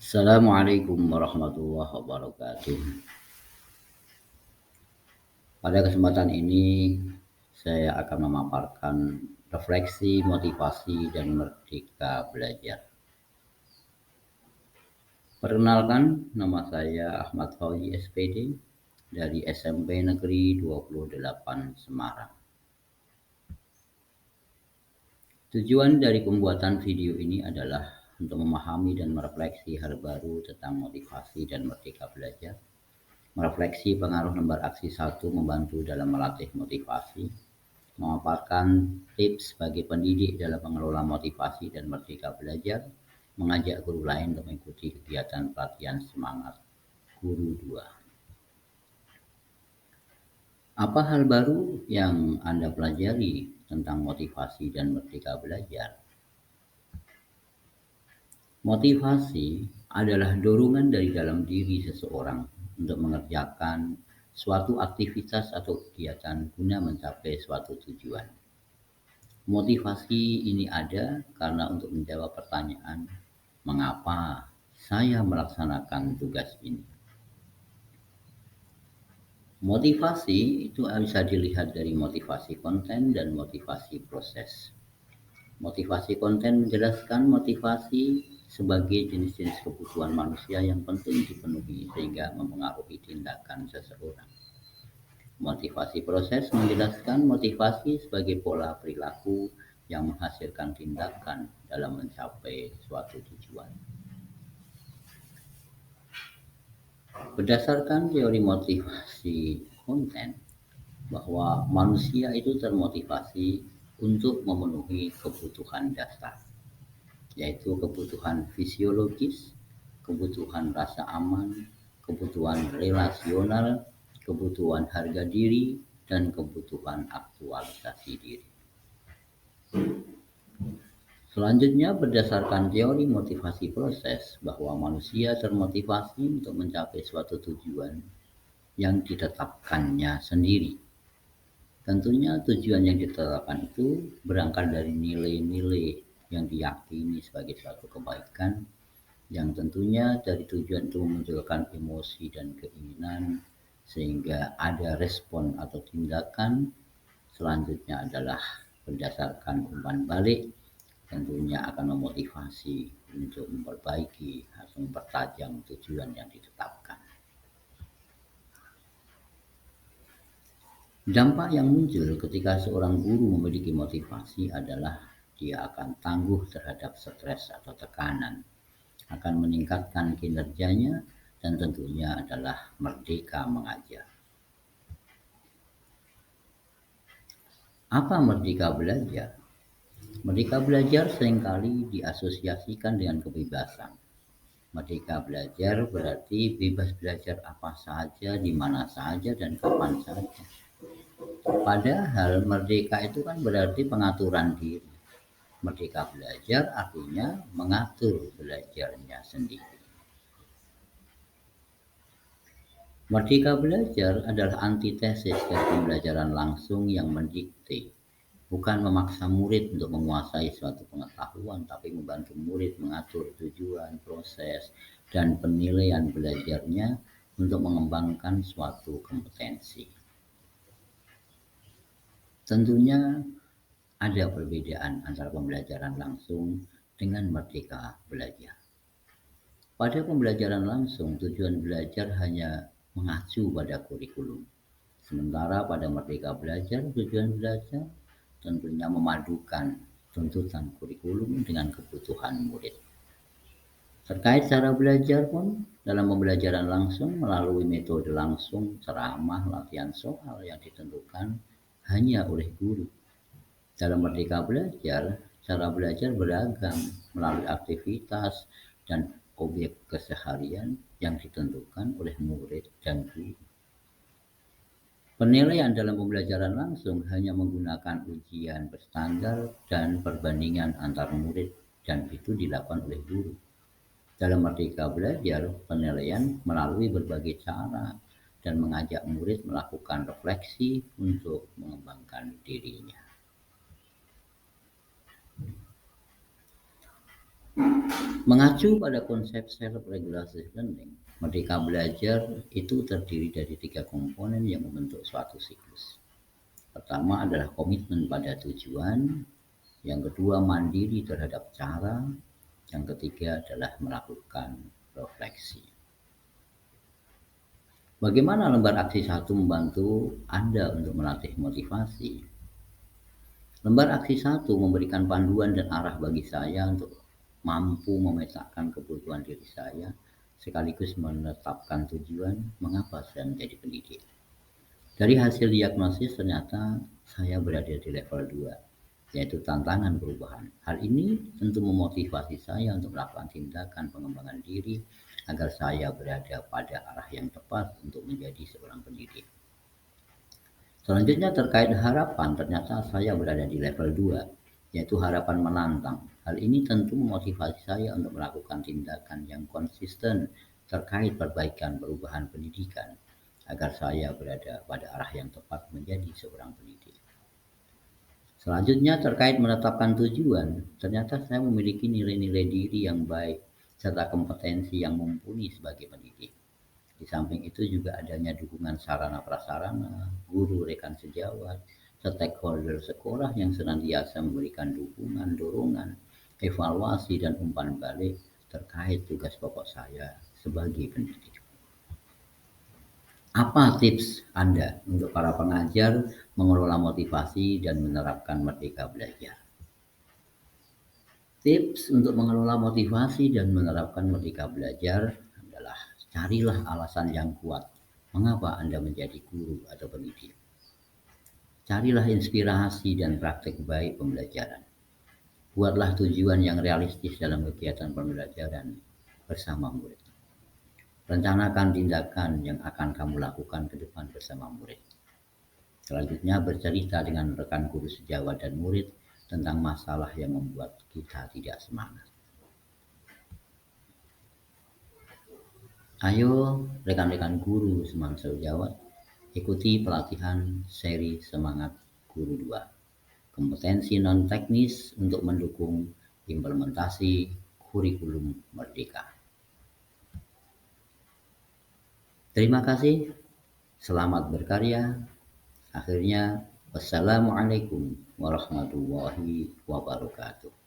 Assalamualaikum warahmatullahi wabarakatuh. Pada kesempatan ini, saya akan memaparkan refleksi, motivasi, dan merdeka belajar. Perkenalkan, nama saya Ahmad Fauzi SPD dari SMP Negeri 28 Semarang. Tujuan dari pembuatan video ini adalah untuk memahami dan merefleksi hal baru tentang motivasi dan merdeka belajar, merefleksi pengaruh lembar aksi 1 membantu dalam melatih motivasi, memaparkan tips bagi pendidik dalam mengelola motivasi dan merdeka belajar, mengajak guru lain untuk mengikuti kegiatan pelatihan semangat Guru 2. Apa hal baru yang Anda pelajari tentang motivasi dan merdeka belajar? Motivasi adalah dorongan dari dalam diri seseorang untuk mengerjakan suatu aktivitas atau kegiatan guna mencapai suatu tujuan. Motivasi ini ada karena untuk menjawab pertanyaan, mengapa saya melaksanakan tugas ini? Motivasi itu bisa dilihat dari motivasi konten dan motivasi proses. Motivasi konten menjelaskan motivasi sebagai jenis-jenis kebutuhan manusia yang penting dipenuhi sehingga mempengaruhi tindakan seseorang. Motivasi proses menjelaskan motivasi sebagai pola perilaku yang menghasilkan tindakan dalam mencapai suatu tujuan. Berdasarkan teori motivasi konten, bahwa manusia itu termotivasi untuk memenuhi kebutuhan dasar, yaitu kebutuhan fisiologis, kebutuhan rasa aman, kebutuhan relasional, kebutuhan harga diri, dan kebutuhan aktualisasi diri. Selanjutnya, berdasarkan teori motivasi proses, bahwa manusia termotivasi untuk mencapai suatu tujuan yang ditetapkannya sendiri. Tentunya tujuan yang ditetapkan itu berangkat dari nilai-nilai yang diyakini sebagai suatu kebaikan, yang tentunya dari tujuan itu memunculkan emosi dan keinginan sehingga ada respon atau tindakan. Selanjutnya adalah berdasarkan umpan balik, tentunya akan memotivasi untuk memperbaiki atau mempertajam tujuan yang ditetapkan. Dampak yang muncul ketika seorang guru memiliki motivasi adalah dia akan tangguh terhadap stres atau tekanan, akan meningkatkan kinerjanya, dan tentunya adalah merdeka mengajar. Apa merdeka belajar? Merdeka belajar seringkali diasosiasikan dengan kebebasan. Merdeka belajar berarti bebas belajar apa saja, di mana saja, dan kapan saja. Padahal merdeka itu kan berarti pengaturan diri. Merdeka belajar artinya mengatur belajarnya sendiri. Merdeka belajar adalah antitesis dari pembelajaran langsung yang mendikte, bukan memaksa murid untuk menguasai suatu pengetahuan, tapi membantu murid mengatur tujuan, proses, dan penilaian belajarnya untuk mengembangkan suatu kompetensi. Tentunya ada perbedaan antara pembelajaran langsung dengan merdeka belajar. Pada pembelajaran langsung, tujuan belajar hanya mengacu pada kurikulum. Sementara pada merdeka belajar, tujuan belajar tentunya memadukan tuntutan kurikulum dengan kebutuhan murid. Terkait cara belajar pun, dalam pembelajaran langsung melalui metode langsung, ceramah, latihan soal yang ditentukan hanya oleh guru. Dalam merdeka belajar, cara belajar beragam melalui aktivitas dan objek keseharian yang ditentukan oleh murid dan guru. Penilaian dalam pembelajaran langsung hanya menggunakan ujian berstandar dan perbandingan antar murid, dan itu dilakukan oleh guru. Dalam merdeka belajar, penilaian melalui berbagai cara dan mengajak murid melakukan refleksi untuk mengembangkan dirinya. Mengacu pada konsep self-regulated learning, Merdeka Belajar itu terdiri dari 3 komponen yang membentuk suatu siklus. Pertama adalah komitmen pada tujuan, yang kedua mandiri terhadap cara, yang ketiga adalah melakukan refleksi. Bagaimana lembar aksi 1 membantu Anda untuk melatih motivasi? Lembar aksi 1 memberikan panduan dan arah bagi saya untuk mampu memetakan kebutuhan diri saya, sekaligus menetapkan tujuan mengapa saya menjadi pendidik. Dari hasil diagnosis ternyata saya berada di level 2, yaitu tantangan perubahan. Hal ini tentu memotivasi saya untuk melakukan tindakan pengembangan diri agar saya berada pada arah yang tepat untuk menjadi seorang pendidik. Selanjutnya terkait harapan, ternyata saya berada di level 2, yaitu harapan menantang. Hal ini tentu memotivasi saya untuk melakukan tindakan yang konsisten terkait perbaikan perubahan pendidikan, agar saya berada pada arah yang tepat menjadi seorang pendidik. Selanjutnya terkait menetapkan tujuan, ternyata saya memiliki nilai-nilai diri yang baik serta kompetensi yang mumpuni sebagai pendidik. Di samping itu juga adanya dukungan sarana prasarana, guru, rekan sejawat, stakeholder sekolah yang senantiasa memberikan dukungan, dorongan, evaluasi dan umpan balik terkait tugas pokok saya sebagai pendidik. Apa tips Anda untuk para pengajar mengelola motivasi dan menerapkan Merdeka Belajar? Tips untuk mengelola motivasi dan menerapkan Merdeka Belajar adalah carilah alasan yang kuat mengapa Anda menjadi guru atau pendidik. Carilah inspirasi dan praktik baik pembelajaran. Buatlah tujuan yang realistis dalam kegiatan pembelajaran bersama murid. Rencanakan tindakan yang akan kamu lakukan ke depan bersama murid. Selanjutnya bercerita dengan rekan guru sejawat dan murid tentang masalah yang membuat kita tidak semangat. Ayo rekan-rekan guru semangsa sejawat, ikuti pelatihan seri Semangat Guru 2. Kompetensi non-teknis untuk mendukung implementasi kurikulum Merdeka. Terima kasih, selamat berkarya. Akhirnya, wassalamualaikum warahmatullahi wabarakatuh.